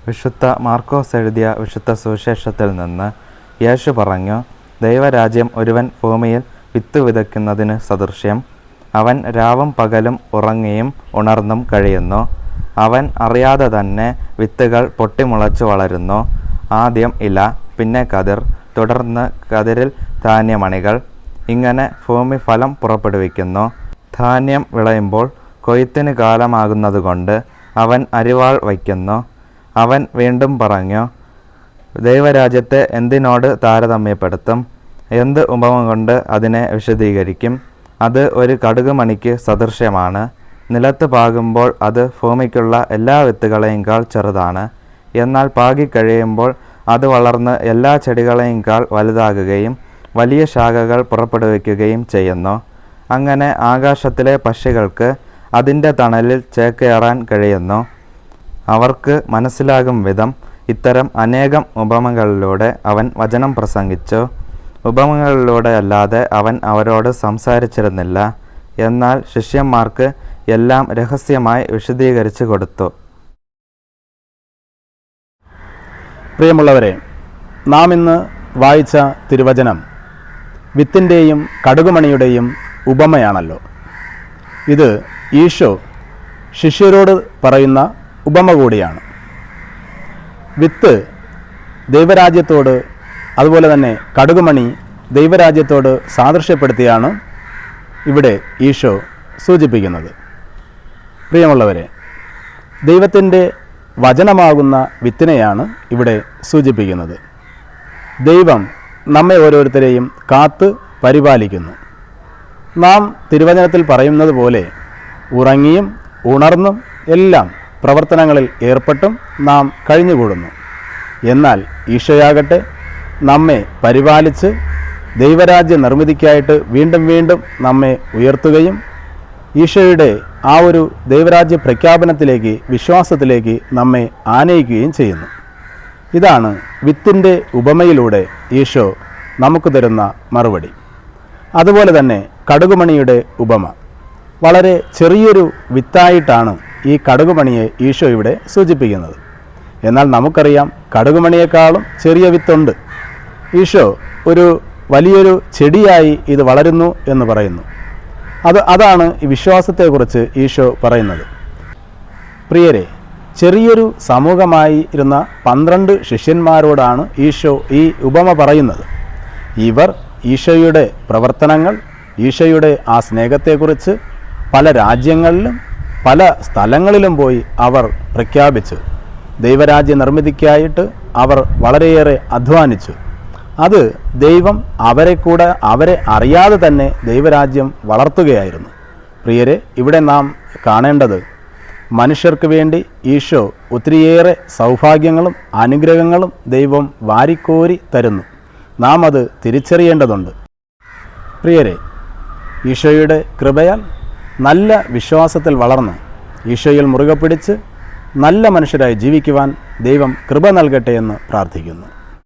വിശുദ്ധ മാർക്കോസ് എഴുതിയ വിശുദ്ധ സുവിശേഷത്തിൽ നിന്ന് യേശു പറഞ്ഞു, ദൈവരാജ്യം ഒരുവൻ ഭൂമിയിൽ വിത്ത് വിതയ്ക്കുന്നതിന് സദൃശ്യം. അവൻ രാവും പകലും ഉറങ്ങിയും ഉണർന്നും കഴിയുന്നു. അവൻ അറിയാതെ തന്നെ വിത്തുകൾ പൊട്ടിമുളച്ചു വളരുന്നു. ആദ്യം ഇല, പിന്നെ കതിർ, തുടർന്ന് കതിരിൽ ധാന്യമണികൾ. ഇങ്ങനെ ഭൂമി ഫലം പുറപ്പെടുവിക്കുന്നു. ധാന്യം വിളയുമ്പോൾ കൊയ്ത്തിന് കാലമാകുന്നതുകൊണ്ട് അവൻ അരിവാൾ വയ്ക്കുന്നു. അവൻ വീണ്ടും പറഞ്ഞു, ദൈവരാജ്യത്തെ എന്തിനോട് താരതമ്യപ്പെടുത്തും? എന്ത് ഉപമ കൊണ്ട് അതിനെ വിശദീകരിക്കും? അത് ഒരു കടുകുമണിക്ക് സദൃശ്യമാണ്. നിലത്ത് പാകുമ്പോൾ അത് ഭൂമിക്കുള്ള എല്ലാ വിത്തുകളെയുംകാൾ ചെറുതാണ്. എന്നാൽ പാകിക്കഴിയുമ്പോൾ അത് വളർന്ന് എല്ലാ ചെടികളെയുംകാൾ വലുതാകുകയും വലിയ ശാഖകൾ പുറപ്പെടുവിക്കുകയും ചെയ്യുന്നു. അങ്ങനെ ആകാശത്തിലെ പക്ഷികൾക്ക് അതിൻ്റെ തണലിൽ ചേക്കേറാൻ കഴിയുന്നു. അവർക്ക് മനസ്സിലാകും വിധം ഇത്തരം അനേകം ഉപമകളിലൂടെ അവൻ വചനം പ്രസംഗിച്ചു. ഉപമകളിലൂടെ അല്ലാതെ അവൻ അവരോട് സംസാരിച്ചിരുന്നില്ല. എന്നാൽ ശിഷ്യന്മാർക്ക് എല്ലാം രഹസ്യമായി വിശദീകരിച്ചു കൊടുത്തു. പ്രിയമുള്ളവരെ, നാം ഇന്ന് വായിച്ച തിരുവചനം വിത്തിൻ്റെയും കടുകുമണിയുടെയും ഉപമയാണല്ലോ. ഇത് ഈശോ ശിഷ്യരോട് പറയുന്ന ഉപമ കൂടിയാണ്. വിത്ത് ദൈവരാജ്യത്തോട്, അതുപോലെ തന്നെ കടുകുമണി ദൈവരാജ്യത്തോട് സാദൃശ്യപ്പെടുത്തിയാണ് ഇവിടെ ഈശോ സൂചിപ്പിക്കുന്നത്. പ്രിയമുള്ളവരെ, ദൈവത്തിൻ്റെ വചനമാകുന്ന വിത്തിനെയാണ് ഇവിടെ സൂചിപ്പിക്കുന്നത്. ദൈവം നമ്മെ ഓരോരുത്തരെയും കാത്ത് പരിപാലിക്കുന്നു. നാം തിരുവചനത്തിൽ പറയുന്നത് പോലെ ഉറങ്ങിയും ഉണർന്നും എല്ലാം പ്രവർത്തനങ്ങളിൽ ഏർപ്പെട്ടും നാം കഴിഞ്ഞുകൂടുന്നു. എന്നാൽ ഈശോയാകട്ടെ നമ്മെ പരിപാലിച്ച് ദൈവരാജ്യ നിർമ്മിതിക്കായിട്ട് വീണ്ടും വീണ്ടും നമ്മെ ഉയർത്തുകയും ഈശോയുടെ ആ ഒരു ദൈവരാജ്യ പ്രഖ്യാപനത്തിലേക്ക്, വിശ്വാസത്തിലേക്ക് നമ്മെ ആനയിക്കുകയും ചെയ്യുന്നു. ഇതാണ് വിത്തിൻ്റെ ഉപമയിലൂടെ ഈശോ നമുക്ക് തരുന്ന മറുപടി. അതുപോലെ തന്നെ കടുകുമണിയുടെ ഉപമ, വളരെ ചെറിയൊരു വിത്തായിട്ടാണ് ഈ കടുകുമണിയെ ഈശോ ഇവിടെ സൂചിപ്പിക്കുന്നത്. എന്നാൽ നമുക്കറിയാം, കടുകുമണിയേക്കാളും ചെറിയ വിത്തുണ്ട്. ഈശോ ഒരു വലിയൊരു ചെടിയായി ഇത് വളരുന്നു എന്ന് പറയുന്നു. അതാണ് ഈ വിശ്വാസത്തെക്കുറിച്ച് ഈശോ പറയുന്നത്. പ്രിയരെ, ചെറിയൊരു സമൂഹമായി ഇരുന്ന 12 ശിഷ്യന്മാരോടാണ് ഈശോ ഈ ഉപമ പറയുന്നത്. ഇവർ ഈശോയുടെ പ്രവർത്തനങ്ങൾ, ഈശോയുടെ ആ സ്നേഹത്തെക്കുറിച്ച് പല രാജ്യങ്ങളിലും പല സ്ഥലങ്ങളിലും പോയി അവർ പ്രഖ്യാപിച്ചു. ദൈവരാജ്യ നിർമ്മിതിക്കായിട്ട് അവർ വളരെയേറെ അധ്വാനിച്ചു. അത് ദൈവം അവരെ അറിയാതെ തന്നെ ദൈവരാജ്യം വളർത്തുകയായിരുന്നു. പ്രിയരെ, ഇവിടെ നാം കാണേണ്ടത്, മനുഷ്യർക്ക് വേണ്ടി ഈശോ ഒത്തിരിയേറെ സൗഭാഗ്യങ്ങളും അനുഗ്രഹങ്ങളും ദൈവം വാരിക്കോരി തരുന്നു. നാം അത് തിരിച്ചറിയേണ്ടതുണ്ട്. പ്രിയരെ, ഈശോയുടെ കൃപയാൽ നല്ല വിശ്വാസത്തിൽ വളർന്ന് ഈശോയിൽ മുറുകെ പിടിച്ച് നല്ല മനുഷ്യരായി ജീവിക്കുവാൻ ദൈവം കൃപ നൽകട്ടെ എന്ന് പ്രാർത്ഥിക്കുന്നു.